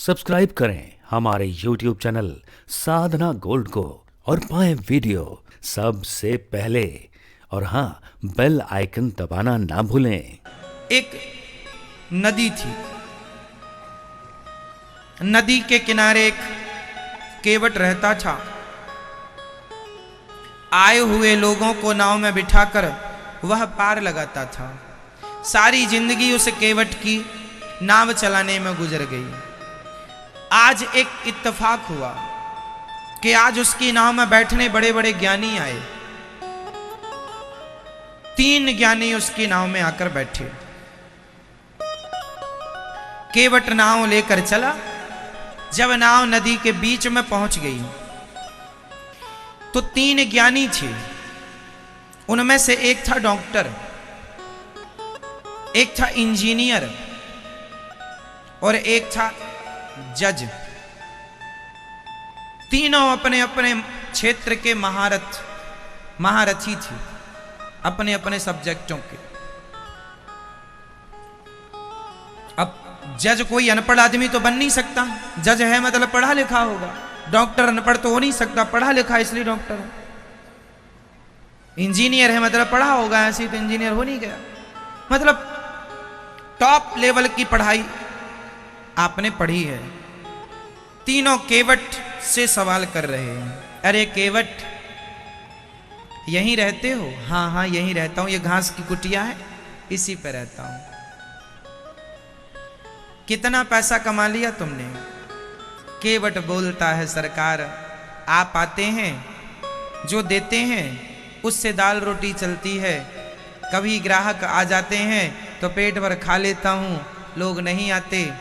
Subscribe करें हमारे YouTube channel साधना gold को और पाएं वीडियो सबसे पहले। और हाँ, बेल आइकन दबाना ना भूलें। एक नदी थी। नदी के किनारे एक केवट रहता था। आए हुए लोगों को नाव में बिठाकर वह पार लगाता था। सारी जिंदगी उस केवट की नाव चलाने में गुजर गई। आज एक इत्तेफाक हुआ कि आज उसकी नाव में बैठने बड़े बड़े ज्ञानी आए। 3 ज्ञानी उसकी नाव में आकर बैठे। केवट नाव लेकर चला। जब नाव नदी के बीच में पहुंच गई तो 3 ज्ञानी थे। उनमें से एक था डॉक्टर, एक था इंजीनियर और एक था जज। तीनों अपने अपने क्षेत्र के महारथी थे, अपने अपने सब्जेक्टों के। अब जज कोई अनपढ़ आदमी तो बन नहीं सकता। जज है मतलब पढ़ा लिखा होगा। डॉक्टर अनपढ़ तो हो नहीं सकता, पढ़ा लिखा इसलिए डॉक्टर है। इंजीनियर है मतलब पढ़ा होगा, ऐसे तो इंजीनियर हो नहीं गया। मतलब टॉप लेवल की पढ़ाई आपने पढ़ी है। तीनों केवट से सवाल कर रहे हैं। अरे केवट, यहीं रहते हो? हाँ हाँ यहीं रहता हूं। ये घास की कुटिया है, इसी पे रहता हूं। कितना पैसा कमा लिया तुमने? केवट बोलता है, सरकार आप आते हैं, जो देते हैं उससे दाल रोटी चलती है। कभी ग्राहक आ जाते हैं तो पेट भर खा लेता हूं, लोग नहीं आते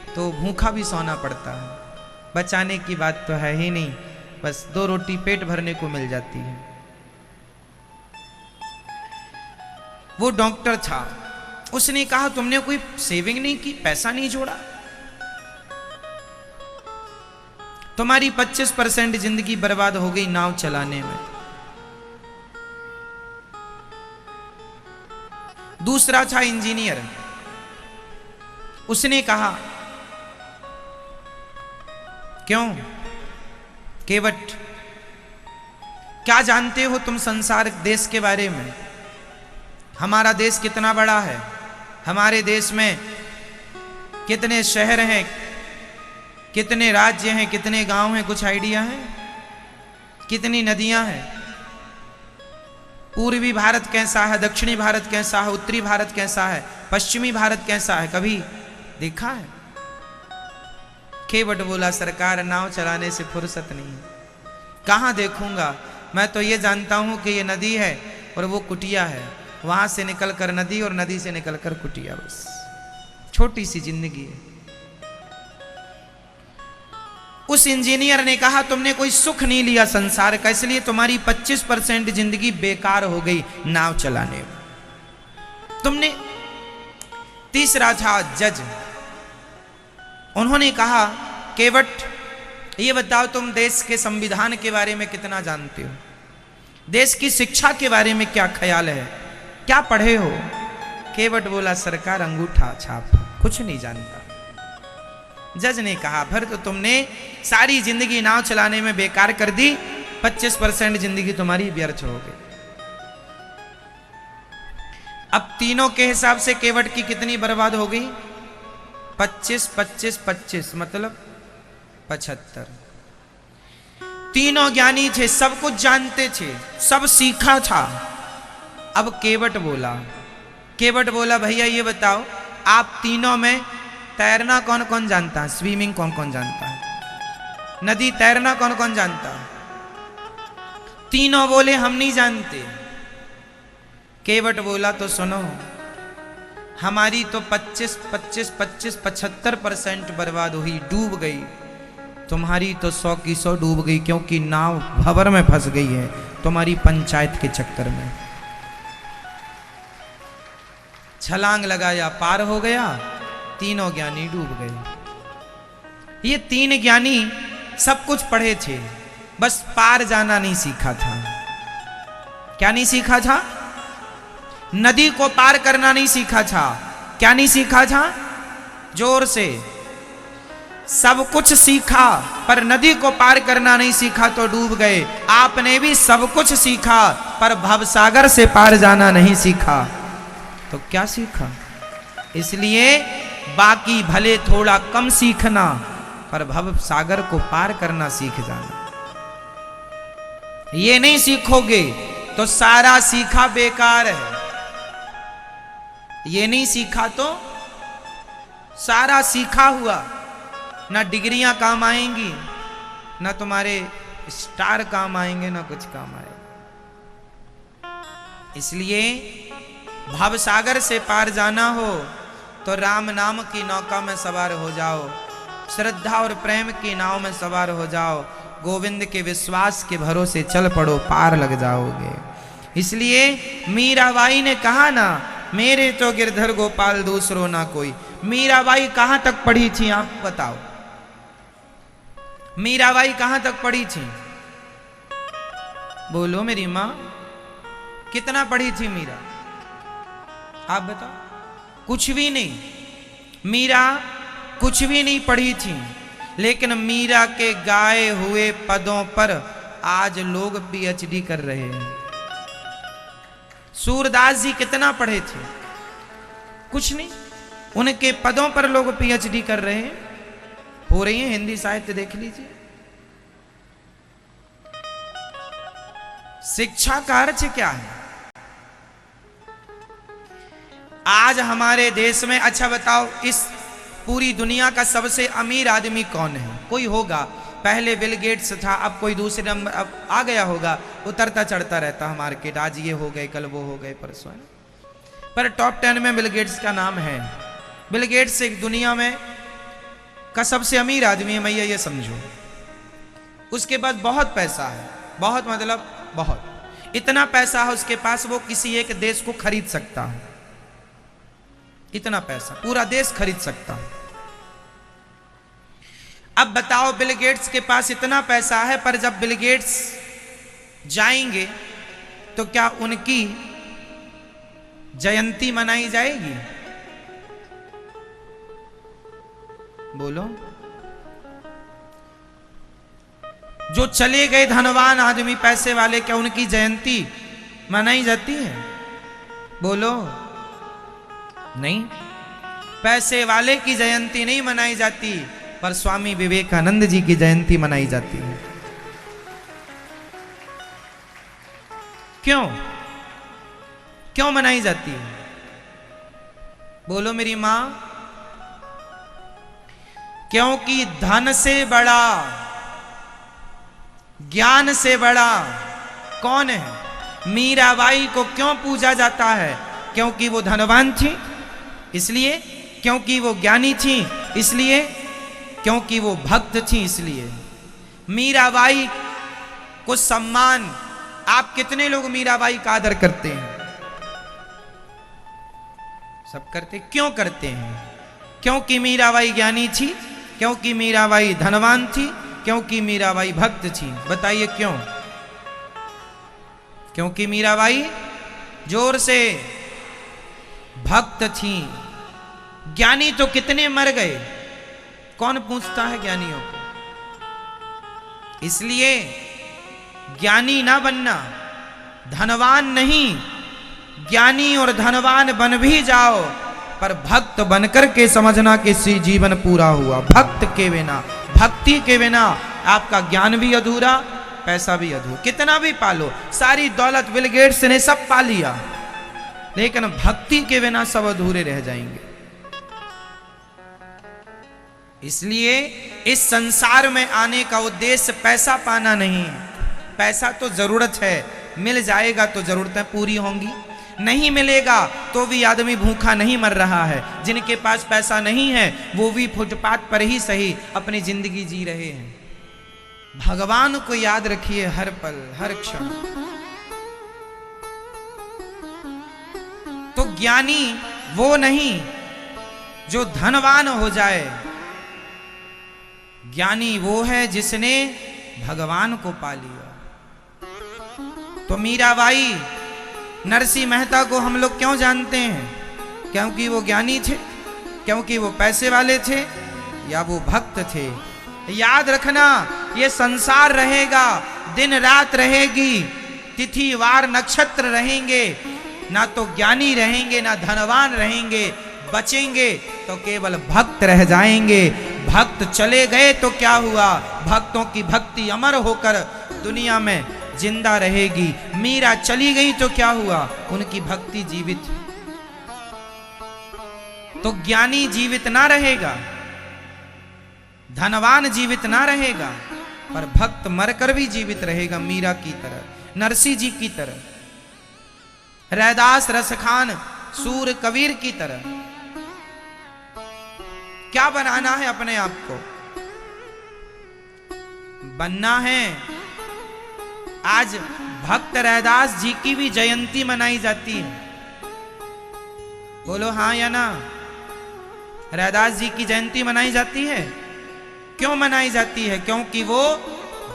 तो भूखा भी सोना पड़ता है। बचाने की बात तो है ही नहीं, बस 2 रोटी पेट भरने को मिल जाती है। वो डॉक्टर था। उसने कहा तुमने कोई सेविंग नहीं की, पैसा नहीं जोड़ा? तुम्हारी 25% जिंदगी बर्बाद हो गई नाव चलाने में। दूसरा था इंजीनियर। उसने कहा क्यों केवट, क्या जानते हो तुम संसार देश के बारे में? हमारा देश कितना बड़ा है, हमारे देश में कितने शहर हैं, कितने राज्य हैं, कितने गांव हैं, कुछ आइडिया है? कितनी नदियां हैं? पूर्वी भारत कैसा है, दक्षिणी भारत कैसा है, उत्तरी भारत कैसा है, पश्चिमी भारत कैसा है, कभी देखा है? केवट बोला, सरकार नाव चलाने से फुर्सत नहीं। कहाँ देखूंगा, मैं तो ये जानता हूं कि ये नदी है और वो कुटिया है। वहां से निकलकर नदी और नदी से निकलकर कुटिया, बस छोटी सी जिंदगी है। उस इंजीनियर ने कहा तुमने कोई सुख नहीं लिया संसार का, इसलिए तुम्हारी 25% जिंदगी बेकार हो गई नाव चलाने में। तुमने तीसरा था जज। उन्होंने कहा केवट, ये बताओ तुम देश के संविधान के बारे में कितना जानते हो? देश की शिक्षा के बारे में क्या ख्याल है, क्या पढ़े हो? केवट बोला, सरकार अंगूठा छाप, कुछ नहीं जानता। जज ने कहा फिर तो तुमने सारी जिंदगी नाव चलाने में बेकार कर दी, 25% जिंदगी तुम्हारी व्यर्थ हो गई। अब तीनों के हिसाब से केवट की कितनी बर्बाद हो गई? 25, 25, 25 मतलब 75। तीनों ज्ञानी थे, सब कुछ जानते थे, सब सीखा था। अब केवट बोला भैया ये बताओ, आप तीनों में तैरना कौन कौन जानता है? स्विमिंग कौन कौन जानता है? नदी तैरना कौन कौन जानता है? तीनों बोले हम नहीं जानते। केवट बोला तो सुनो, हमारी तो 25% बर्बाद हुई, डूब गई। तुम्हारी तो 100 की 100 डूब गई, क्योंकि नाव भंवर में फंस गई है तुम्हारी पंचायत के चक्कर में। छलांग लगाया, पार हो गया, तीनों ज्ञानी डूब गए। ये 3 ज्ञानी सब कुछ पढ़े थे, बस पार जाना नहीं सीखा था। क्या नहीं सीखा था? नदी को पार करना नहीं सीखा था। क्या नहीं सीखा था? जोर से सब कुछ सीखा पर नदी को पार करना नहीं सीखा तो डूब गए। आपने भी सब कुछ सीखा पर भवसागर से पार जाना नहीं सीखा तो क्या सीखा? इसलिए बाकी भले थोड़ा कम सीखना पर भव सागर को पार करना सीख जाना। ये नहीं सीखोगे तो सारा सीखा बेकार है। ये नहीं सीखा तो सारा सीखा हुआ ना डिग्रियां काम आएंगी, ना तुम्हारे स्टार काम आएंगे, ना कुछ काम आएगा। इसलिए भवसागर से पार जाना हो तो राम नाम की नौका में सवार हो जाओ, श्रद्धा और प्रेम की नाव में सवार हो जाओ, गोविंद के विश्वास के भरोसे चल पड़ो, पार लग जाओगे। इसलिए मीराबाई ने कहा ना, मेरे तो गिरधर गोपाल दूसरो ना कोई। मीराबाई कहां तक पढ़ी थी आप बताओ? मीराबाई कहां तक पढ़ी थी? बोलो मेरी मां, कितना पढ़ी थी मीरा? आप बताओ। कुछ भी नहीं। मीरा कुछ भी नहीं पढ़ी थी, लेकिन मीरा के गाए हुए पदों पर आज लोग पीएचडी कर रहे हैं। सूरदास जी कितना पढ़े थे? कुछ नहीं। उनके पदों पर लोग पीएचडी कर रहे हैं, हो रही है। हिंदी साहित्य देख लीजिए। शिक्षा का अर्थ क्या है? आज हमारे देश में, अच्छा बताओ, इस पूरी दुनिया का सबसे अमीर आदमी कौन है? कोई होगा। पहले बिल गेट्स था, अब कोई दूसरे नंबर, अब आ गया होगा। उतरता चढ़ता रहता है मार्केट, आज ये हो गए, कल वो हो गए, परसों। पर टॉप 10 में बिल गेट्स का नाम है। बिल गेट्स एक दुनिया में का सबसे अमीर आदमी है, मैया ये समझो। उसके पास बहुत पैसा है, बहुत मतलब बहुत। इतना पैसा है उसके पास, वो किसी एक देश को खरीद सकता है। इतना पैसा पूरा देश खरीद सकता है। अब बताओ, बिल गेट्स के पास इतना पैसा है, पर जब बिल गेट्स जाएंगे तो क्या उनकी जयंती मनाई जाएगी? बोलो। जो चले गए धनवान आदमी, पैसे वाले, क्या उनकी जयंती मनाई जाती है? बोलो। नहीं, पैसे वाले की जयंती नहीं मनाई जाती, पर स्वामी विवेकानंद जी की जयंती मनाई जाती है। क्यों? क्यों मनाई जाती है? बोलो मेरी मां। क्योंकि धन से बड़ा, ज्ञान से बड़ा कौन है? मीराबाई को क्यों पूजा जाता है? क्योंकि वो धनवान थी इसलिए, क्योंकि वो ज्ञानी थी इसलिए, क्योंकि वो भक्त थी इसलिए। मीराबाई को सम्मान, आप कितने लोग मीराबाई का आदर करते हैं? सब करते। क्यों करते हैं? क्योंकि मीराबाई ज्ञानी थी, क्योंकि मीराबाई धनवान थी, क्योंकि मीराबाई भक्त थी। बताइए क्यों? क्योंकि मीराबाई जोर से भक्त थी। ज्ञानी तो कितने मर गए, कौन पूछता है ज्ञानियों को? इसलिए ज्ञानी ना बनना, धनवान नहीं। ज्ञानी और धनवान बन भी जाओ, पर भक्त बनकर के समझना कि जीवन पूरा हुआ। भक्त के बिना, भक्ति के बिना आपका ज्ञान भी अधूरा, पैसा भी अधूरा। कितना भी पालो, सारी दौलत बिल गेट्स ने सब पा लिया, लेकिन भक्ति के बिना सब अधूरे रह जाएंगे। इसलिए इस संसार में आने का उद्देश्य पैसा पाना नहीं है। पैसा तो जरूरत है, मिल जाएगा तो जरूरतें पूरी होंगी, नहीं मिलेगा तो भी आदमी भूखा नहीं मर रहा है। जिनके पास पैसा नहीं है वो भी फुटपाथ पर ही सही अपनी जिंदगी जी रहे हैं। भगवान को याद रखिए हर पल, हर क्षण। तो ज्ञानी वो नहीं जो धनवान हो जाए, ज्ञानी वो है जिसने भगवान को पा लिया। तो मीराबाई, नरसिंह मेहता को हम लोग क्यों जानते हैं? क्योंकि वो ज्ञानी थे, क्योंकि वो पैसे वाले थे, या वो भक्त थे। याद रखना, ये संसार रहेगा, दिन रात रहेगी, तिथि वार नक्षत्र रहेंगे, ना तो ज्ञानी रहेंगे ना धनवान रहेंगे, बचेंगे तो केवल भक्त रह जाएंगे। भक्त चले गए तो क्या हुआ? भक्तों की भक्ति अमर होकर दुनिया में जिंदा रहेगी। मीरा चली गई तो क्या हुआ? उनकी भक्ति जीवित। तो ज्ञानी जीवित ना रहेगा, धनवान जीवित ना रहेगा, पर भक्त मरकर भी जीवित रहेगा, मीरा की तरह, नरसिंह जी की तरह, रैदास रसखान सूर कबीर की तरह। क्या बनाना है अपने आप को? बनना है। आज भक्त रैदास जी की भी जयंती मनाई जाती है। बोलो हाँ या ना? रैदास जी की जयंती मनाई जाती है। क्यों मनाई जाती है? क्योंकि वो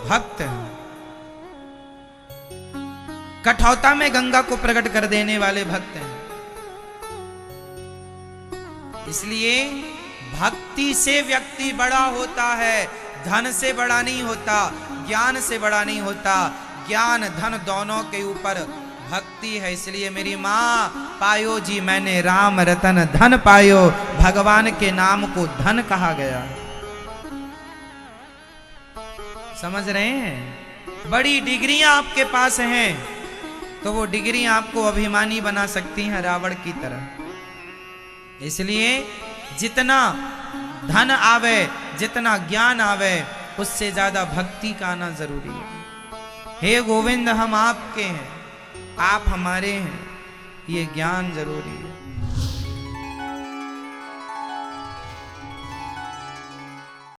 भक्त हैं। कठौता में गंगा को प्रकट कर देने वाले भक्त हैं। इसलिए भक्ति से व्यक्ति बड़ा होता है, धन से बड़ा नहीं होता, ज्ञान से बड़ा नहीं होता। ज्ञान धन दोनों के ऊपर भक्ति है। इसलिए मेरी माँ, पायो जी मैंने राम रतन धन पायो, भगवान के नाम को धन कहा गया। समझ रहे हैं? बड़ी डिग्रियां आपके पास हैं तो वो डिग्री आपको अभिमानी बना सकती हैं, रावण की तरह। इसलिए जितना धन आवे, जितना ज्ञान आवे, उससे ज्यादा भक्ति का आना जरूरी है। हे गोविंद, हम आपके हैं, आप हमारे हैं, ये ज्ञान जरूरी है।